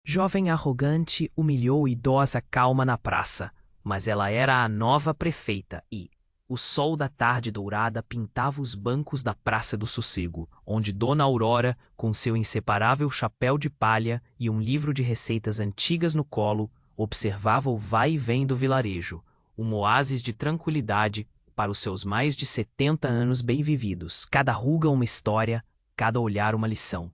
Jovem arrogante humilhou idosa calma na praça, mas ela era a nova prefeita e o sol da tarde dourada pintava os bancos da Praça do Sossego, onde Dona Aurora, com seu inseparável chapéu de palha e um livro de receitas antigas no colo, observava o vai e vem do vilarejo, um oásis de tranquilidade para os seus mais de 70 anos bem vividos, cada ruga uma história, cada olhar uma lição.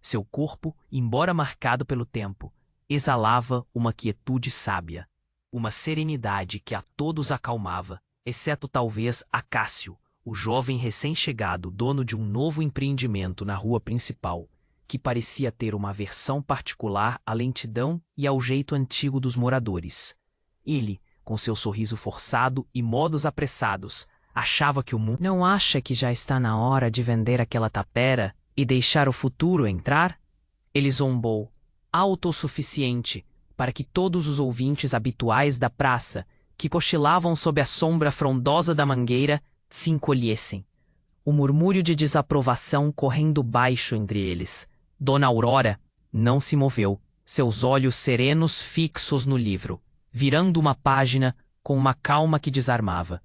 Seu corpo, embora marcado pelo tempo, exalava uma quietude sábia, uma serenidade que a todos acalmava, exceto talvez a Cássio, o jovem recém-chegado, dono de um novo empreendimento na rua principal, que parecia ter uma aversão particular à lentidão e ao jeito antigo dos moradores. Ele, com seu sorriso forçado e modos apressados, achava que o mundo... Não acha que já está na hora de vender aquela tapera e deixar o futuro entrar? Ele zombou, autossuficiente, para que todos os ouvintes habituais da praça, que cochilavam sob a sombra frondosa da mangueira, se encolhessem. O murmúrio de desaprovação correndo baixo entre eles. Dona Aurora não se moveu, seus olhos serenos fixos no livro, virando uma página com uma calma que desarmava.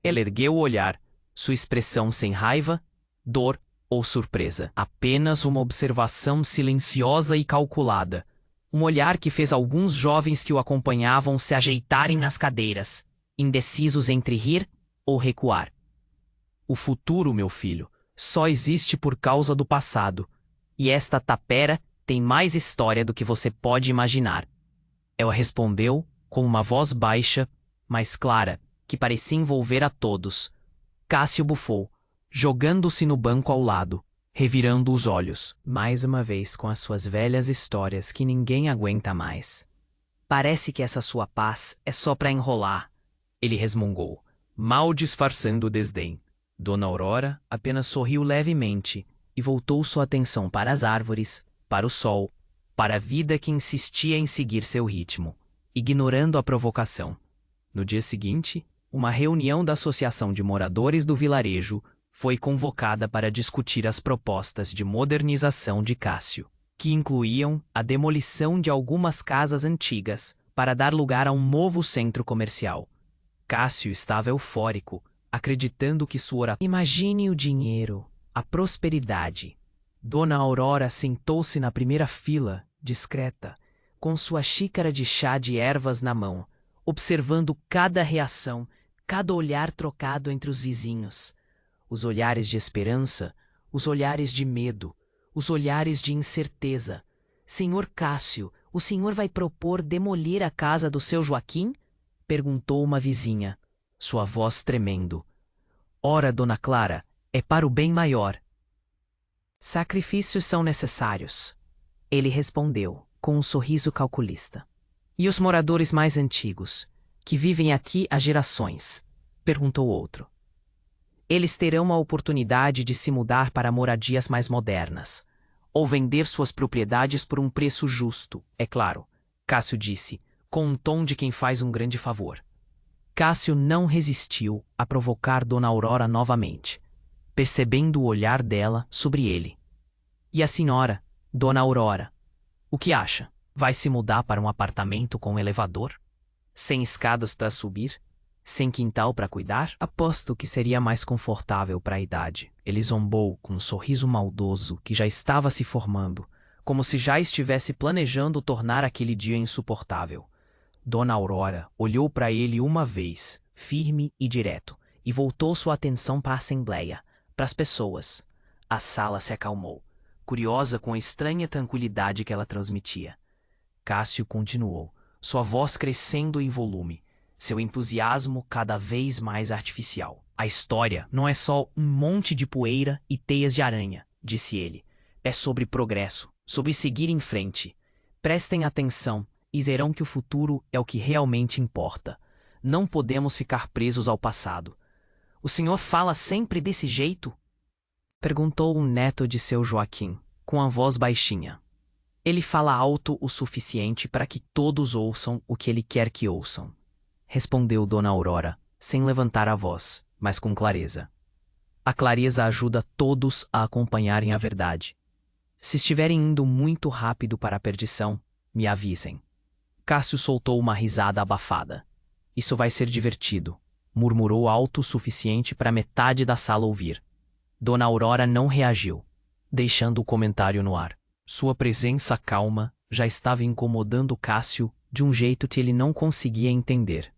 Ela ergueu o olhar, sua expressão sem raiva, dor ou surpresa. Apenas uma observação silenciosa e calculada. Um olhar que fez alguns jovens que o acompanhavam se ajeitarem nas cadeiras, indecisos entre rir ou recuar. O futuro, meu filho, só existe por causa do passado, e esta tapera tem mais história do que você pode imaginar. Ela respondeu com uma voz baixa, mas clara, que parecia envolver a todos. Cássio bufou, jogando-se no banco ao lado, revirando os olhos. Mais uma vez com as suas velhas histórias que ninguém aguenta mais. Parece que essa sua paz é só para enrolar, ele resmungou, mal disfarçando o desdém. Dona Aurora apenas sorriu levemente e voltou sua atenção para as árvores, para o sol, para a vida que insistia em seguir seu ritmo, ignorando a provocação. No dia seguinte, uma reunião da Associação de Moradores do Vilarejo foi convocada para discutir as propostas de modernização de Cássio, que incluíam a demolição de algumas casas antigas para dar lugar a um novo centro comercial. Cássio estava eufórico, acreditando que sua oratória... Imagine o dinheiro, a prosperidade. Dona Aurora sentou-se na primeira fila, discreta, com sua xícara de chá de ervas na mão, observando cada reação, cada olhar trocado entre os vizinhos. Os olhares de esperança, os olhares de medo, os olhares de incerteza. Senhor Cássio, o senhor vai propor demolir a casa do seu Joaquim? Perguntou uma vizinha, sua voz tremendo. Ora, Dona Clara, é para o bem maior. Sacrifícios são necessários, ele respondeu, com um sorriso calculista. E os moradores mais antigos, que vivem aqui há gerações? Perguntou outro. Eles terão a oportunidade de se mudar para moradias mais modernas, ou vender suas propriedades por um preço justo, é claro, Cássio disse, com um tom de quem faz um grande favor. Cássio não resistiu a provocar Dona Aurora novamente, percebendo o olhar dela sobre ele. E a senhora, Dona Aurora, o que acha? Vai se mudar para um apartamento com elevador? Sem escadas para subir? Sem quintal para cuidar? Aposto que seria mais confortável para a idade. Ele zombou com um sorriso maldoso que já estava se formando, como se já estivesse planejando tornar aquele dia insuportável. Dona Aurora olhou para ele uma vez, firme e direto, e voltou sua atenção para a assembleia, para as pessoas. A sala se acalmou, curiosa com a estranha tranquilidade que ela transmitia. Cássio continuou, sua voz crescendo em volume, seu entusiasmo cada vez mais artificial. A história não é só um monte de poeira e teias de aranha, disse ele. É sobre progresso, sobre seguir em frente. Prestem atenção e verão que o futuro é o que realmente importa. Não podemos ficar presos ao passado. O senhor fala sempre desse jeito? Perguntou um neto de seu Joaquim, com a voz baixinha. Ele fala alto o suficiente para que todos ouçam o que ele quer que ouçam. Respondeu Dona Aurora, sem levantar a voz, mas com clareza. A clareza ajuda todos a acompanharem a verdade. Se estiverem indo muito rápido para a perdição, Me avisem. Cássio soltou uma risada abafada. Isso vai ser divertido, murmurou alto o suficiente para metade da sala ouvir. Dona Aurora não reagiu, deixando o comentário no ar. Sua presença calma já estava incomodando Cássio de um jeito que ele não conseguia entender.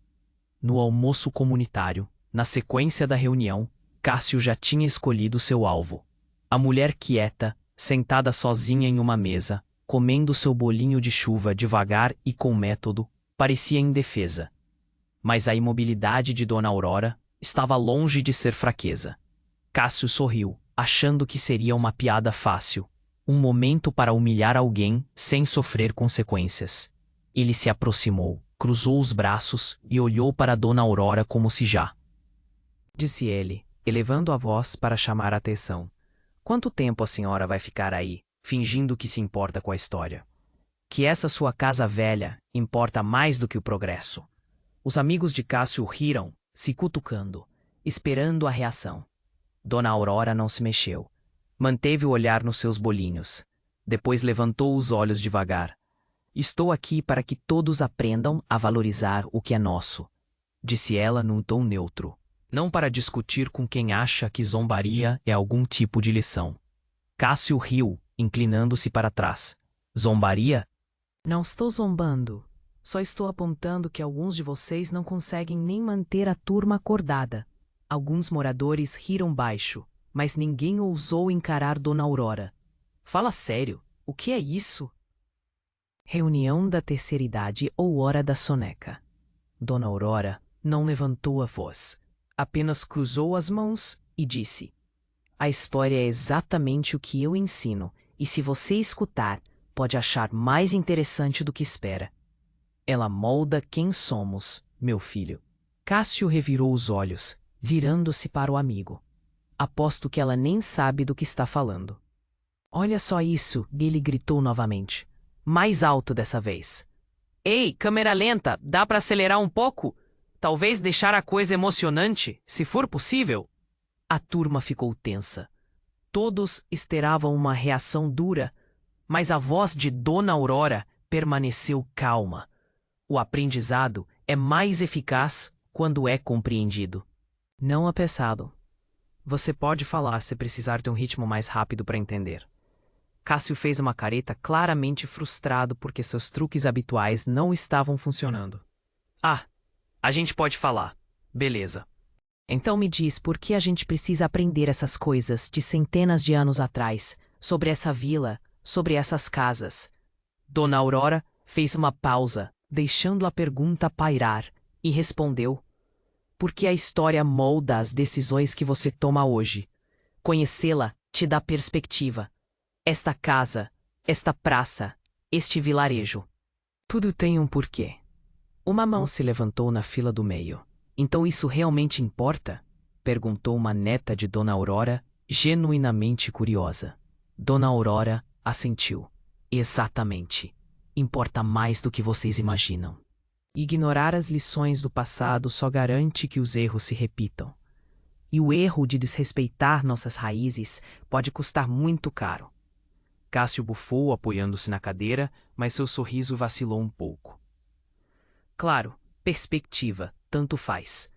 No almoço comunitário, na sequência da reunião, Cássio já tinha escolhido seu alvo. A mulher quieta, sentada sozinha em uma mesa, comendo seu bolinho de chuva devagar e com método, parecia indefesa. Mas a imobilidade de Dona Aurora estava longe de ser fraqueza. Cássio sorriu, achando que seria uma piada fácil, um momento para humilhar alguém sem sofrer consequências. Ele se aproximou, cruzou os braços e olhou para Dona Aurora como se já. Disse ele, elevando a voz para chamar a atenção. Quanto tempo a senhora vai ficar aí, fingindo que se importa com a história? Que essa sua casa velha importa mais do que o progresso. Os amigos de Cássio riram, se cutucando, esperando a reação. Dona Aurora não se mexeu. Manteve o olhar nos seus bolinhos. Depois levantou os olhos devagar. Estou aqui para que todos aprendam a valorizar o que é nosso, disse ela num tom neutro. Não para discutir com quem acha que zombaria é algum tipo de lição. Cássio riu, inclinando-se para trás. Zombaria? Não estou zombando. Só estou apontando que alguns de vocês não conseguem nem manter a turma acordada. Alguns moradores riram baixo, mas ninguém ousou encarar Dona Aurora. Fala sério, o que é isso? Reunião da terceira idade ou hora da soneca. Dona Aurora não levantou a voz, apenas cruzou as mãos e disse: a história é exatamente o que eu ensino, e se você escutar, pode achar mais interessante do que espera. Ela molda quem somos, meu filho. Cássio revirou os olhos, virando-se para o amigo. Aposto que ela nem sabe do que está falando. Olha só isso, ele gritou novamente. Mais alto dessa vez. Ei, câmera lenta, dá para acelerar um pouco? Talvez deixar a coisa emocionante, se for possível. A turma ficou tensa. Todos esperavam uma reação dura, mas a voz de Dona Aurora permaneceu calma. O aprendizado é mais eficaz quando é compreendido. Não apressado. Você pode falar se precisar de um ritmo mais rápido para entender. Cássio fez uma careta claramente frustrado porque seus truques habituais não estavam funcionando. Ah, a gente pode falar. Beleza. Então me diz por que a gente precisa aprender essas coisas de centenas de anos atrás, sobre essa vila, sobre essas casas. Dona Aurora fez uma pausa, deixando a pergunta pairar, e respondeu: porque a história molda as decisões que você toma hoje. Conhecê-la te dá perspectiva. Esta casa, esta praça, este vilarejo. Tudo tem um porquê. Uma mão se levantou na fila do meio. Então isso realmente importa? Perguntou uma neta de Dona Aurora, genuinamente curiosa. Dona Aurora assentiu. Exatamente. Importa mais do que vocês imaginam. Ignorar as lições do passado só garante que os erros se repitam. E o erro de desrespeitar nossas raízes pode custar muito caro. Cássio bufou apoiando-se na cadeira, mas seu sorriso vacilou um pouco. Claro, perspectiva, tanto faz.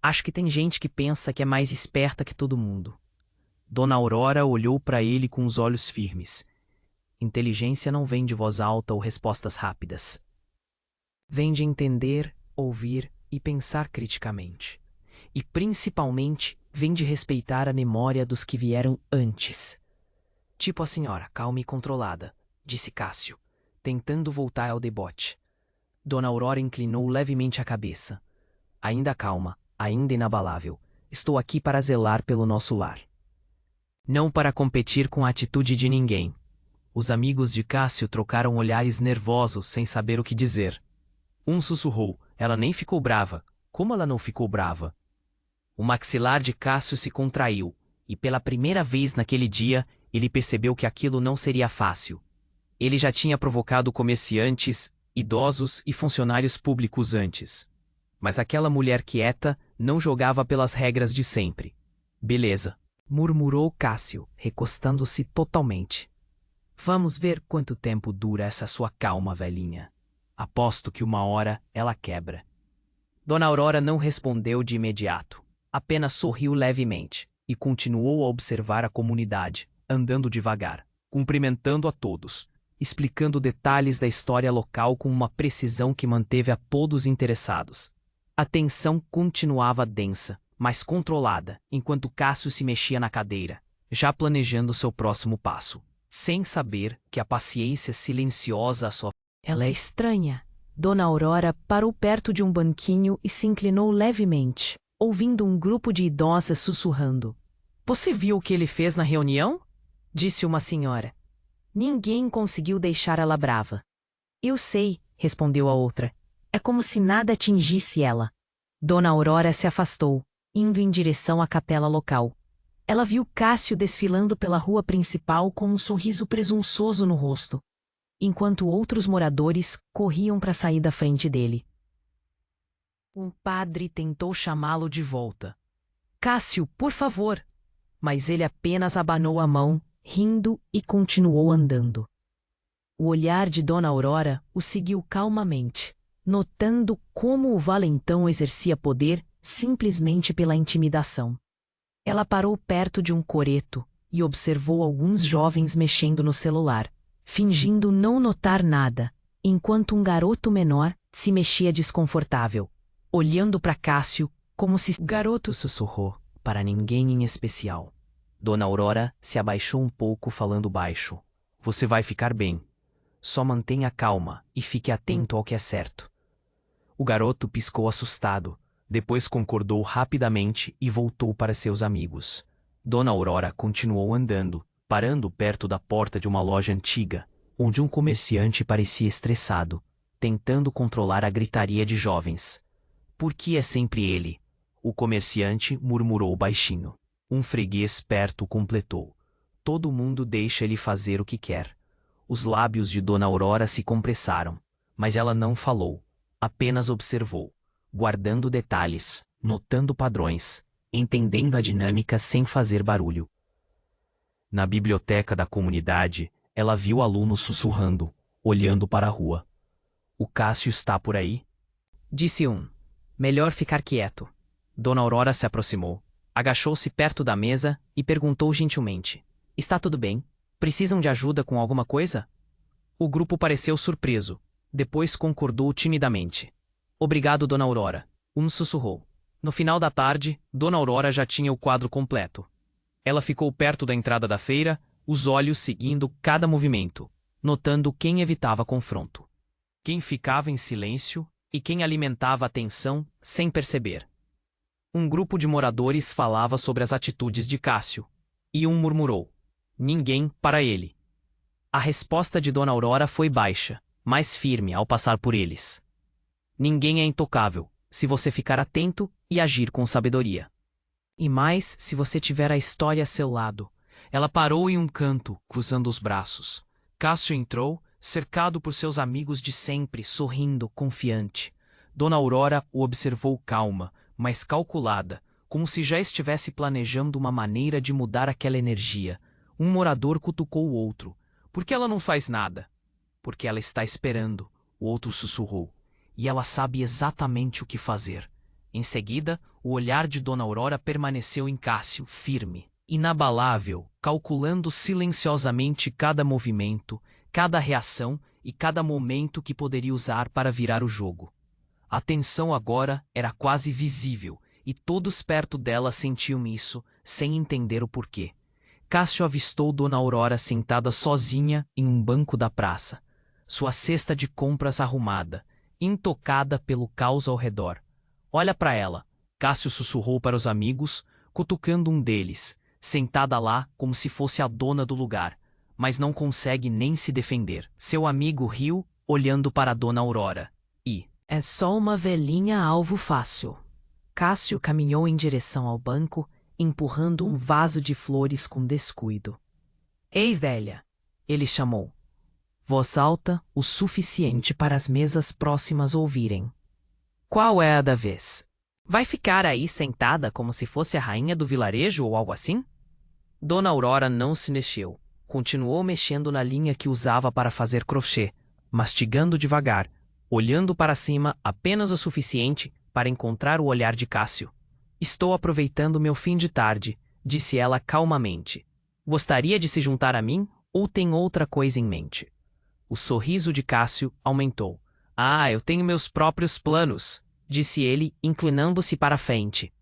Acho que tem gente que pensa que é mais esperta que todo mundo. Dona Aurora olhou para ele com os olhos firmes. Inteligência não vem de voz alta ou respostas rápidas. Vem de entender, ouvir e pensar criticamente. E principalmente vem de respeitar a memória dos que vieram antes. Tipo a senhora, calma e controlada, disse Cássio, tentando voltar ao debote. Dona Aurora inclinou levemente a cabeça. Ainda calma, ainda inabalável. Estou aqui para zelar pelo nosso lar. Não para competir com a atitude de ninguém. Os amigos de Cássio trocaram olhares nervosos sem saber o que dizer. Um sussurrou: ela nem ficou brava. Como ela não ficou brava? O maxilar de Cássio se contraiu, e pela primeira vez naquele dia, ele percebeu que aquilo não seria fácil. Ele já tinha provocado comerciantes, idosos e funcionários públicos antes. Mas aquela mulher quieta não jogava pelas regras de sempre. Beleza, murmurou Cássio, recostando-se totalmente. Vamos ver quanto tempo dura essa sua calma, velhinha. Aposto que uma hora ela quebra. Dona Aurora não respondeu de imediato. Apenas sorriu levemente e continuou a observar a comunidade, andando devagar, cumprimentando a todos, explicando detalhes da história local com uma precisão que manteve a todos interessados. A tensão continuava densa, mas controlada, enquanto Cássio se mexia na cadeira, já planejando seu próximo passo, sem saber que a paciência silenciosa à sua... Ela é estranha. Dona Aurora parou perto de um banquinho e se inclinou levemente, ouvindo um grupo de idosas sussurrando. Você viu o que ele fez na reunião? Disse uma senhora. Ninguém conseguiu deixar ela brava. Eu sei, respondeu a outra. É como se nada atingisse ela. Dona Aurora se afastou, indo em direção à capela local. Ela viu Cássio desfilando pela rua principal com um sorriso presunçoso no rosto, enquanto outros moradores corriam para sair da frente dele. Um padre tentou chamá-lo de volta. Cássio, por favor! Mas ele apenas abanou a mão, rindo e continuou andando. O olhar de Dona Aurora o seguiu calmamente, notando como o valentão exercia poder simplesmente pela intimidação. Ela parou perto de um coreto e observou alguns jovens mexendo no celular, fingindo não notar nada, enquanto um garoto menor se mexia desconfortável, olhando para Cássio como se... O garoto sussurrou, para ninguém em especial. Dona Aurora se abaixou um pouco falando baixo. Você vai ficar bem. Só mantenha calma e fique atento ao que é certo. O garoto piscou assustado, depois concordou rapidamente e voltou para seus amigos. Dona Aurora continuou andando, parando perto da porta de uma loja antiga, onde um comerciante parecia estressado, tentando controlar a gritaria de jovens. Por que é sempre ele? O comerciante murmurou baixinho. Um freguês perto completou. Todo mundo deixa ele fazer o que quer. Os lábios de Dona Aurora se compressaram, mas ela não falou, apenas observou, guardando detalhes, notando padrões, entendendo a dinâmica sem fazer barulho. Na biblioteca da comunidade, ela viu alunos sussurrando, olhando para a rua. O Cássio está por aí? Disse um. Melhor ficar quieto. Dona Aurora se aproximou, agachou-se perto da mesa e perguntou gentilmente. Está tudo bem? Precisam de ajuda com alguma coisa? O grupo pareceu surpreso. Depois concordou timidamente. Obrigado, Dona Aurora. Um sussurrou. No final da tarde, Dona Aurora já tinha o quadro completo. Ela ficou perto da entrada da feira, os olhos seguindo cada movimento, notando quem evitava confronto, quem ficava em silêncio e quem alimentava a tensão sem perceber. Um grupo de moradores falava sobre as atitudes de Cássio, e um murmurou: ninguém para ele. A resposta de Dona Aurora foi baixa, mas firme ao passar por eles. Ninguém é intocável, se você ficar atento e agir com sabedoria. E mais se você tiver a história a seu lado. Ela parou em um canto, cruzando os braços. Cássio entrou, cercado por seus amigos de sempre, sorrindo, confiante. Dona Aurora o observou calma, mas calculada, como se já estivesse planejando uma maneira de mudar aquela energia. Um morador cutucou o outro. Por que ela não faz nada? Porque ela está esperando, o outro sussurrou. E ela sabe exatamente o que fazer. Em seguida, o olhar de Dona Aurora permaneceu em Cássio, firme, inabalável, calculando silenciosamente cada movimento, cada reação e cada momento que poderia usar para virar o jogo. A tensão agora era quase visível, e todos perto dela sentiam isso, sem entender o porquê. Cássio avistou Dona Aurora sentada sozinha em um banco da praça, sua cesta de compras arrumada, intocada pelo caos ao redor. Olha para ela, Cássio sussurrou para os amigos, cutucando um deles, sentada lá como se fosse a dona do lugar, mas não consegue nem se defender. Seu amigo riu, olhando para Dona Aurora, e... É só uma velhinha alvo fácil. Cássio caminhou em direção ao banco, empurrando um vaso de flores com descuido. Ei, velha! Ele chamou. Voz alta o suficiente para as mesas próximas ouvirem. Qual é a da vez? Vai ficar aí sentada como se fosse a rainha do vilarejo ou algo assim? Dona Aurora não se mexeu, Continuou mexendo na linha que usava para fazer crochê, mastigando devagar, olhando para cima apenas o suficiente para encontrar o olhar de Cássio. Estou aproveitando meu fim de tarde, disse ela calmamente. Gostaria de se juntar a mim ou tem outra coisa em mente? O sorriso de Cássio aumentou. Ah, eu tenho meus próprios planos, disse ele, inclinando-se para a frente.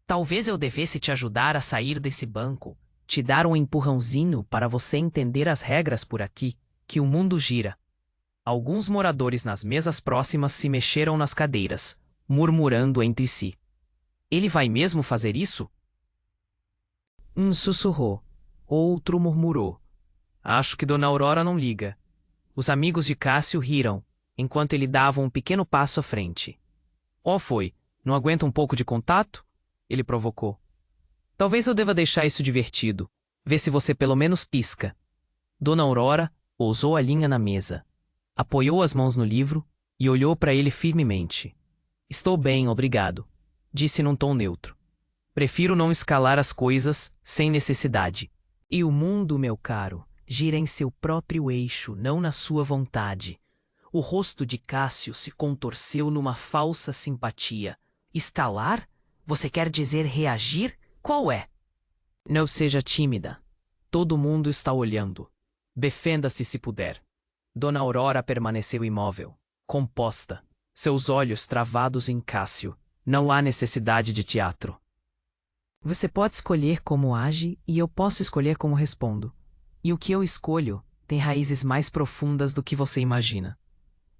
Talvez eu devesse te ajudar a sair desse banco, te dar um empurrãozinho para você entender as regras por aqui, que o mundo gira. Alguns moradores nas mesas próximas se mexeram nas cadeiras, murmurando entre si. Ele vai mesmo fazer isso? Um sussurrou. Outro murmurou. Acho que Dona Aurora não liga. Os amigos de Cássio riram, enquanto ele dava um pequeno passo à frente. Oh, foi? Não aguenta um pouco de contato? Ele provocou. Talvez eu deva deixar isso divertido. Vê se você pelo menos pisca. Dona Aurora pousou a linha na mesa, apoiou as mãos no livro e olhou para ele firmemente. Estou bem, obrigado, disse num tom neutro. Prefiro não escalar as coisas sem necessidade. E o mundo, meu caro, gira em seu próprio eixo, não na sua vontade. O rosto de Cássio se contorceu numa falsa simpatia. Escalar? Você quer dizer reagir? Qual é? Não seja tímida. Todo mundo está olhando. Defenda-se se puder. Dona Aurora permaneceu imóvel, composta, seus olhos travados em Cássio. Não há necessidade de teatro. Você pode escolher como age e eu posso escolher como respondo. E o que eu escolho tem raízes mais profundas do que você imagina.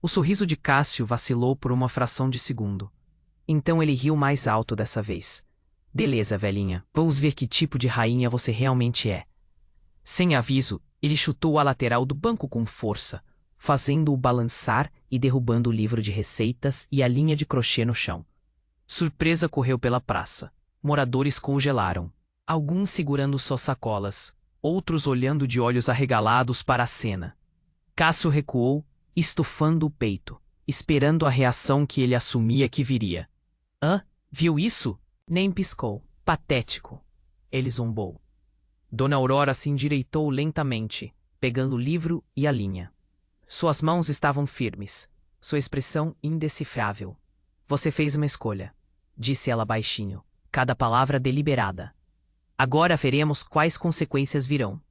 O sorriso de Cássio vacilou por uma fração de segundo. Então ele riu mais alto dessa vez. Beleza, velhinha, vamos ver que tipo de rainha você realmente é. Sem aviso, ele chutou a lateral do banco com força, fazendo-o balançar e derrubando o livro de receitas e a linha de crochê no chão. Surpresa correu pela praça. Moradores congelaram, alguns segurando suas sacolas, outros olhando de olhos arregalados para a cena. Cássio recuou, estufando o peito, esperando a reação que ele assumia que viria. Hã? Viu isso? Nem piscou. Patético. Ele zombou. Dona Aurora se endireitou lentamente, pegando o livro e a linha. Suas mãos estavam firmes, sua expressão indecifrável. Você fez uma escolha, disse ela baixinho, cada palavra deliberada. Agora veremos quais consequências virão.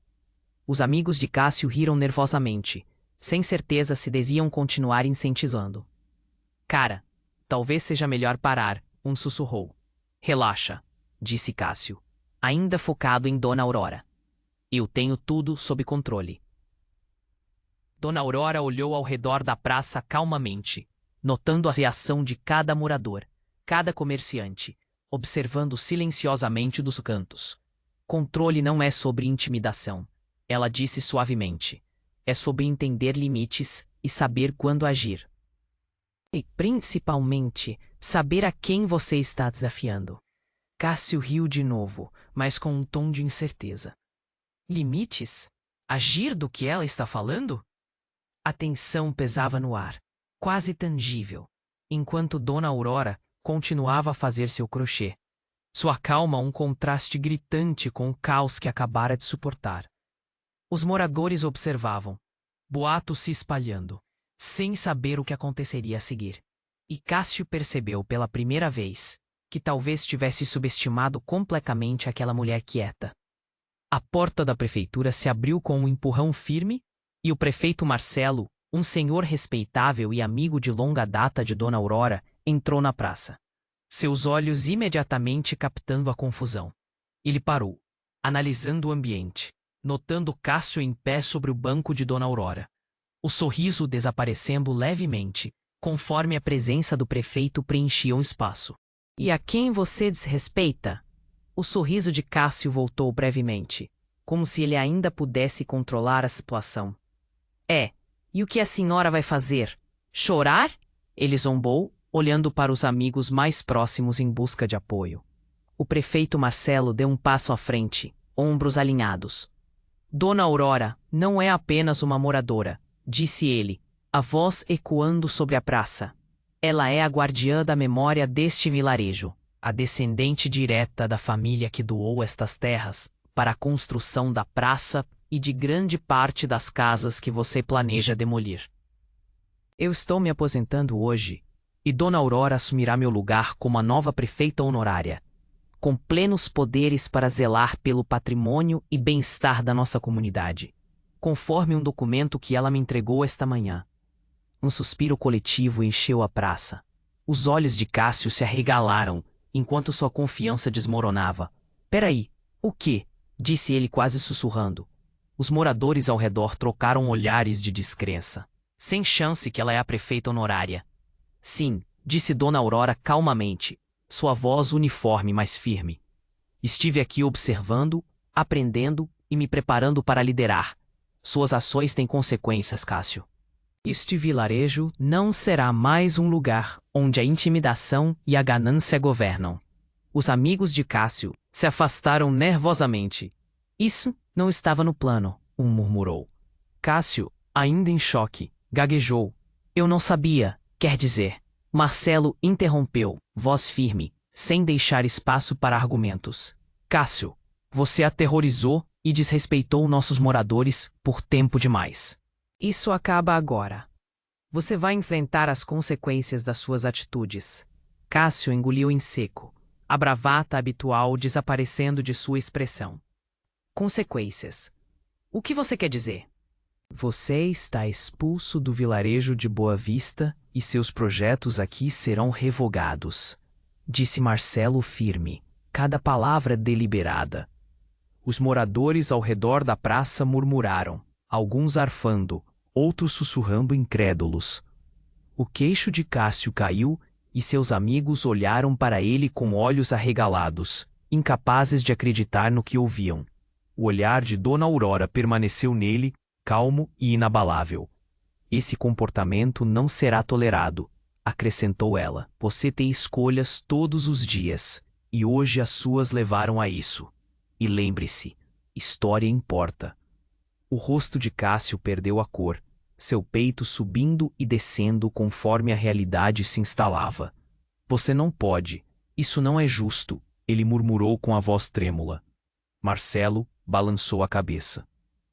Os amigos de Cássio riram nervosamente, sem certeza se deviam continuar incentivando. Cara, talvez seja melhor parar, um sussurrou. Relaxa, disse Cássio, ainda focado em Dona Aurora. Eu tenho tudo sob controle. Dona Aurora olhou ao redor da praça calmamente, notando a reação de cada morador, cada comerciante, observando silenciosamente dos cantos. Controle não é sobre intimidação, ela disse suavemente. É sobre entender limites e saber quando agir. E, principalmente, saber a quem você está desafiando. Cássio riu de novo, mas com um tom de incerteza. Limites? Agir do que ela está falando? A tensão pesava no ar, quase tangível, enquanto Dona Aurora continuava a fazer seu crochê. Sua calma um contraste gritante com o caos que acabara de suportar. Os moradores observavam, boatos se espalhando, sem saber o que aconteceria a seguir. E Cássio percebeu pela primeira vez que talvez tivesse subestimado completamente aquela mulher quieta. A porta da prefeitura se abriu com um empurrão firme e o prefeito Marcelo, um senhor respeitável e amigo de longa data de Dona Aurora, entrou na praça. Seus olhos imediatamente captando a confusão. Ele parou, analisando o ambiente, notando Cássio em pé sobre o banco de Dona Aurora. O sorriso desaparecendo levemente, conforme a presença do prefeito preenchia o espaço. E a quem você desrespeita? O sorriso de Cássio voltou brevemente, como se ele ainda pudesse controlar a situação. E o que a senhora vai fazer? Chorar? Ele zombou, olhando para os amigos mais próximos em busca de apoio. O prefeito Marcelo deu um passo à frente, ombros alinhados. Dona Aurora não é apenas uma moradora, disse ele, a voz ecoando sobre a praça. Ela é a guardiã da memória deste vilarejo, a descendente direta da família que doou estas terras para a construção da praça e de grande parte das casas que você planeja demolir. Eu estou me aposentando hoje, e Dona Aurora assumirá meu lugar como a nova prefeita honorária, com plenos poderes para zelar pelo patrimônio e bem-estar da nossa comunidade, conforme um documento que ela me entregou esta manhã. Um suspiro coletivo encheu a praça. Os olhos de Cássio se arregalaram, enquanto sua confiança desmoronava. Peraí, o quê? Disse ele quase sussurrando. Os moradores ao redor trocaram olhares de descrença. Sem chance que ela é a prefeita honorária. Sim, disse Dona Aurora calmamente, sua voz uniforme mas firme. Estive aqui observando, aprendendo e me preparando para liderar. Suas ações têm consequências, Cássio. Este vilarejo não será mais um lugar onde a intimidação e a ganância governam. Os amigos de Cássio se afastaram nervosamente. Isso não estava no plano, um murmurou. Cássio, ainda em choque, gaguejou. Eu não sabia, quer dizer. Marcelo interrompeu, voz firme, sem deixar espaço para argumentos. Cássio, você aterrorizou e desrespeitou nossos moradores por tempo demais. Isso acaba agora. Você vai enfrentar as consequências das suas atitudes. Cássio engoliu em seco, a bravata habitual desaparecendo de sua expressão. Consequências. O que você quer dizer? Você está expulso do vilarejo de Boa Vista e seus projetos aqui serão revogados, disse Marcelo firme, cada palavra deliberada. Os moradores ao redor da praça murmuraram, alguns arfando, outros sussurrando incrédulos. O queixo de Cássio caiu e seus amigos olharam para ele com olhos arregalados, incapazes de acreditar no que ouviam. O olhar de Dona Aurora permaneceu nele, calmo e inabalável. Esse comportamento não será tolerado, acrescentou ela. Você tem escolhas todos os dias, e hoje as suas levaram a isso. E lembre-se, história importa. O rosto de Cássio perdeu a cor, seu peito subindo e descendo conforme a realidade se instalava. Você não pode, isso não é justo, ele murmurou com a voz trêmula. Marcelo balançou a cabeça.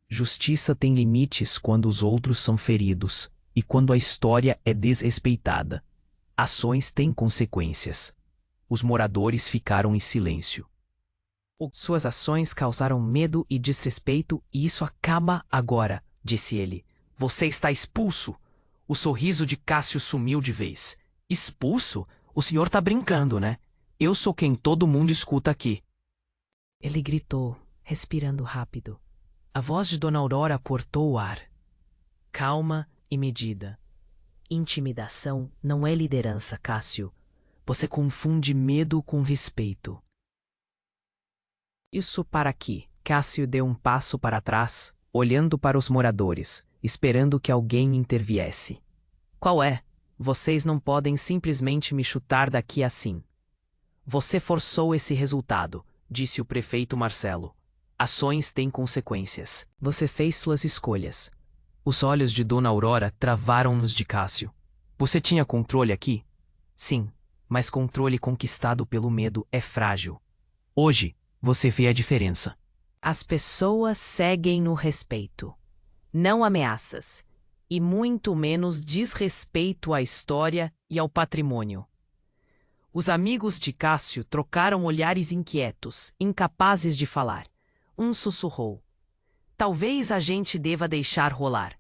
Justiça tem limites quando os outros são feridos, e quando a história é desrespeitada. Ações têm consequências. Os moradores ficaram em silêncio. Suas ações causaram medo e desrespeito e isso acaba agora, disse ele. Você está expulso. O sorriso de Cássio sumiu de vez. Expulso? O senhor tá brincando, né? Eu sou quem todo mundo escuta aqui. Ele gritou, respirando rápido. A voz de Dona Aurora cortou o ar. Calma e medida. Intimidação não é liderança, Cássio. Você confunde medo com respeito. Isso para aqui. Cássio deu um passo para trás, olhando para os moradores, esperando que alguém interviesse. Qual é? Vocês não podem simplesmente me chutar daqui assim. Você forçou esse resultado, disse o prefeito Marcelo. Ações têm consequências. Você fez suas escolhas. Os olhos de Dona Aurora travaram nos de Cássio. Você tinha controle aqui? Sim, mas controle conquistado pelo medo é frágil. Hoje, você vê a diferença. As pessoas seguem no respeito, não ameaças, e muito menos desrespeito à história e ao patrimônio. Os amigos de Cássio trocaram olhares inquietos, incapazes de falar. Um sussurrou. Talvez a gente deva deixar rolar.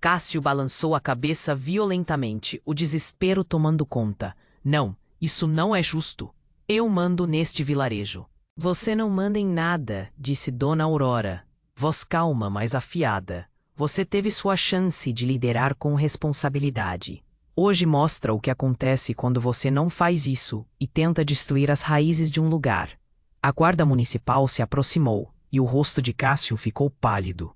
Cássio balançou a cabeça violentamente, o desespero tomando conta. Não, isso não é justo. Eu mando neste vilarejo. Você não manda em nada, disse Dona Aurora, voz calma, mas afiada. Você teve sua chance de liderar com responsabilidade. Hoje mostra o que acontece quando você não faz isso e tenta destruir as raízes de um lugar. A guarda municipal se aproximou e o rosto de Cássio ficou pálido.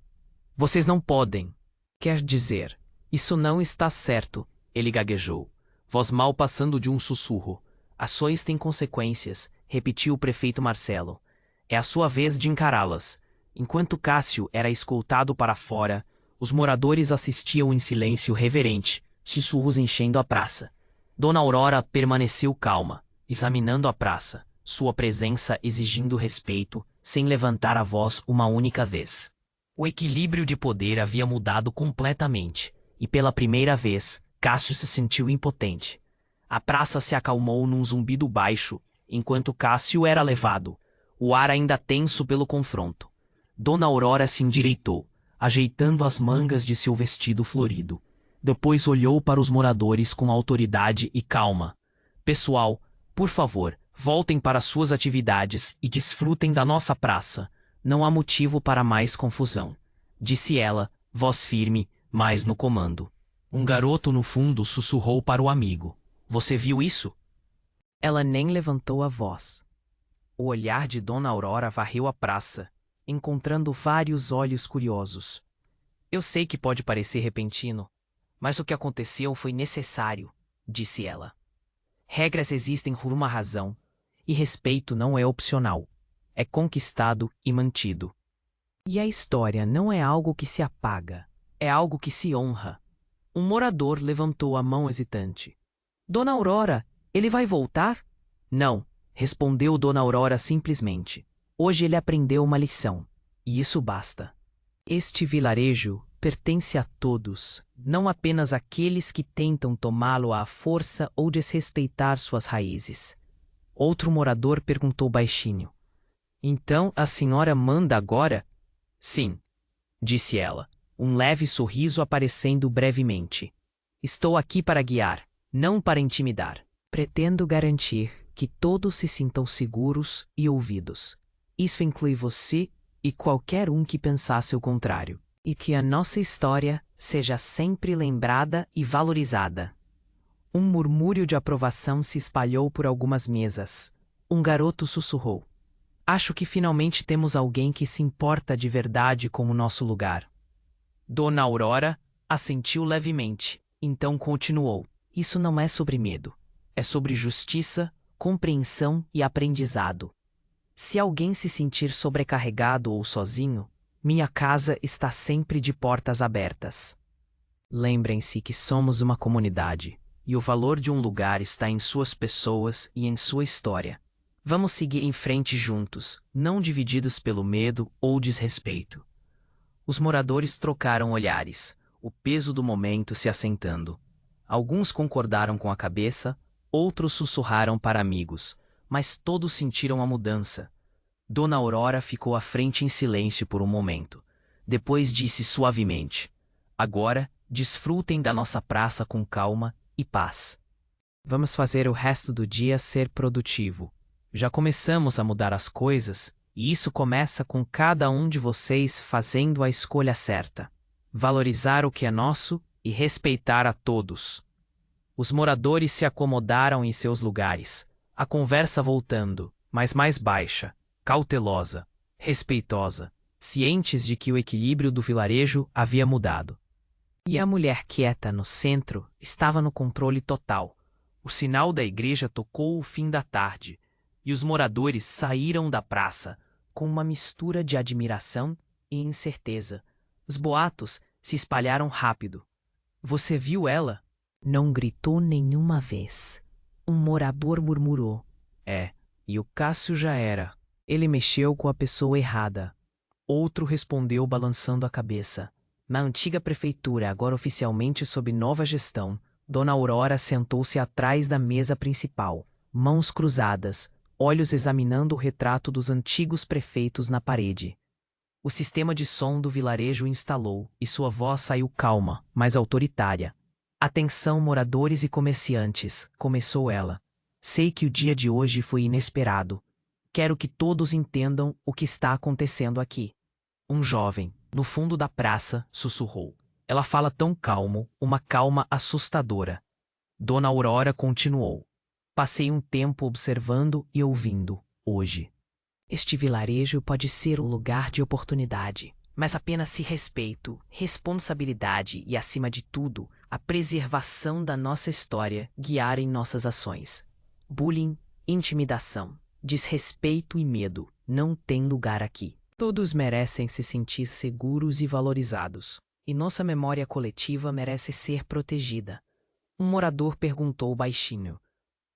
Vocês não podem. Quer dizer, isso não está certo, ele gaguejou, voz mal passando de um sussurro. Ações têm consequências, repetiu o prefeito Marcelo. É a sua vez de encará-las. Enquanto Cássio era escoltado para fora, os moradores assistiam em silêncio reverente, sussurros enchendo a praça. Dona Aurora permaneceu calma, examinando a praça, sua presença exigindo respeito, sem levantar a voz uma única vez. O equilíbrio de poder havia mudado completamente, e pela primeira vez, Cássio se sentiu impotente. A praça se acalmou num zumbido baixo, enquanto Cássio era levado, o ar ainda tenso pelo confronto. Dona Aurora se endireitou, ajeitando as mangas de seu vestido florido. Depois olhou para os moradores com autoridade e calma. Pessoal, por favor, voltem para suas atividades e desfrutem da nossa praça. Não há motivo para mais confusão, disse ela, voz firme, mas no comando. Um garoto no fundo sussurrou para o amigo. Você viu isso? Ela nem levantou a voz. O olhar de Dona Aurora varreu a praça, encontrando vários olhos curiosos. Eu sei que pode parecer repentino, mas o que aconteceu foi necessário, disse ela. Regras existem por uma razão, e respeito não é opcional. É conquistado e mantido. E a história não é algo que se apaga, é algo que se honra. Um morador levantou a mão hesitante. Dona Aurora, ele vai voltar? Não, respondeu Dona Aurora simplesmente. Hoje ele aprendeu uma lição, e isso basta. Este vilarejo pertence a todos, não apenas àqueles que tentam tomá-lo à força ou desrespeitar suas raízes. Outro morador perguntou baixinho. Então a senhora manda agora? Sim, disse ela, um leve sorriso aparecendo brevemente. Estou aqui para guiar, não para intimidar. Pretendo garantir que todos se sintam seguros e ouvidos. Isso inclui você e qualquer um que pensasse o contrário. E que a nossa história seja sempre lembrada e valorizada. Um murmúrio de aprovação se espalhou por algumas mesas. Um garoto sussurrou. Acho que finalmente temos alguém que se importa de verdade com o nosso lugar. Dona Aurora assentiu levemente, então continuou. Isso não é sobre medo. É sobre justiça, compreensão e aprendizado. Se alguém se sentir sobrecarregado ou sozinho, minha casa está sempre de portas abertas. Lembrem-se que somos uma comunidade, e o valor de um lugar está em suas pessoas e em sua história. Vamos seguir em frente juntos, não divididos pelo medo ou desrespeito. Os moradores trocaram olhares, o peso do momento se assentando. Alguns concordaram com a cabeça, outros sussurraram para amigos, mas todos sentiram a mudança. Dona Aurora ficou à frente em silêncio por um momento. Depois disse suavemente: Agora, desfrutem da nossa praça com calma e paz. Vamos fazer o resto do dia ser produtivo. Já começamos a mudar as coisas, e isso começa com cada um de vocês fazendo a escolha certa. Valorizar o que é nosso e respeitar a todos. Os moradores se acomodaram em seus lugares, a conversa voltando, mas mais baixa, cautelosa, respeitosa, cientes de que o equilíbrio do vilarejo havia mudado. E a mulher quieta no centro estava no controle total. O sinal da igreja tocou o fim da tarde, e os moradores saíram da praça com uma mistura de admiração e incerteza. Os boatos se espalharam rápido. Você viu ela? Não gritou nenhuma vez. Um morador murmurou. É, e o Cássio já era. Ele mexeu com a pessoa errada. Outro respondeu balançando a cabeça. Na antiga prefeitura, agora oficialmente sob nova gestão, Dona Aurora sentou-se atrás da mesa principal, mãos cruzadas, olhos examinando o retrato dos antigos prefeitos na parede. O sistema de som do vilarejo instalou e sua voz saiu calma, mas autoritária. Atenção, moradores e comerciantes, começou ela. Sei que o dia de hoje foi inesperado. Quero que todos entendam o que está acontecendo aqui. Um jovem, no fundo da praça, sussurrou. Ela fala tão calmo, uma calma assustadora. Dona Aurora continuou. Passei um tempo observando e ouvindo, hoje. Este vilarejo pode ser um lugar de oportunidade, mas apenas se respeito, responsabilidade e, acima de tudo, a preservação da nossa história guiarem nossas ações. Bullying, intimidação, desrespeito e medo não têm lugar aqui. Todos merecem se sentir seguros e valorizados, e nossa memória coletiva merece ser protegida. Um morador perguntou baixinho.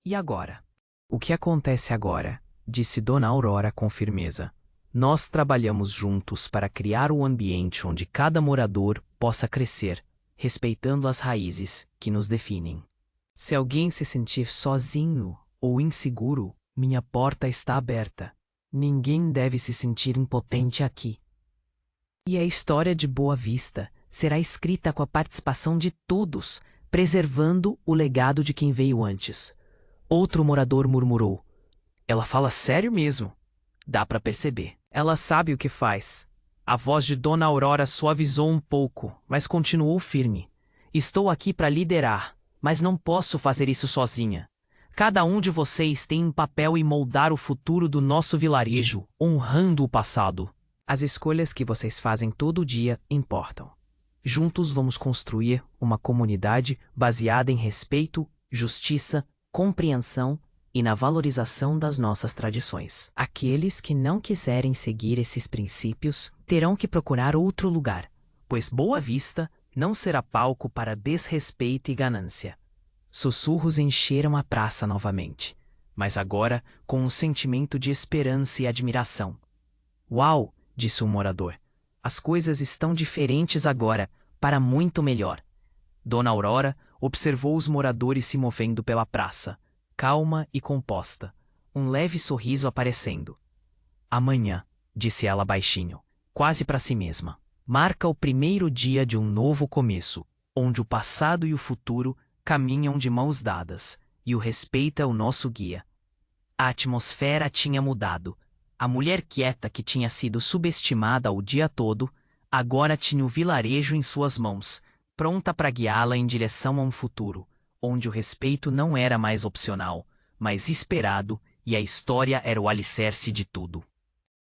E agora? O que acontece agora? Disse Dona Aurora com firmeza. Nós trabalhamos juntos para criar um ambiente onde cada morador possa crescer, respeitando as raízes que nos definem. Se alguém se sentir sozinho ou inseguro, minha porta está aberta. Ninguém deve se sentir impotente aqui. E a história de Boa Vista será escrita com a participação de todos, preservando o legado de quem veio antes. Outro morador murmurou: Ela fala sério mesmo. Dá para perceber. Ela sabe o que faz. A voz de Dona Aurora suavizou um pouco, mas continuou firme. Estou aqui para liderar, mas não posso fazer isso sozinha. Cada um de vocês tem um papel em moldar o futuro do nosso vilarejo, honrando o passado. As escolhas que vocês fazem todo dia importam. Juntos vamos construir uma comunidade baseada em respeito, justiça, compreensão e na valorização das nossas tradições. Aqueles que não quiserem seguir esses princípios terão que procurar outro lugar, pois Boa Vista não será palco para desrespeito e ganância. Sussurros encheram a praça novamente, mas agora com um sentimento de esperança e admiração. Uau! Disse um morador. As coisas estão diferentes agora, para muito melhor. Dona Aurora observou os moradores se movendo pela praça, calma e composta, um leve sorriso aparecendo. Amanhã, disse ela baixinho, quase para si mesma, marca o primeiro dia de um novo começo, onde o passado e o futuro caminham de mãos dadas, e o respeito é o nosso guia. A atmosfera tinha mudado. A mulher quieta que tinha sido subestimada o dia todo, agora tinha o vilarejo em suas mãos, pronta para guiá-la em direção a um futuro, onde o respeito não era mais opcional, mas esperado, e a história era o alicerce de tudo.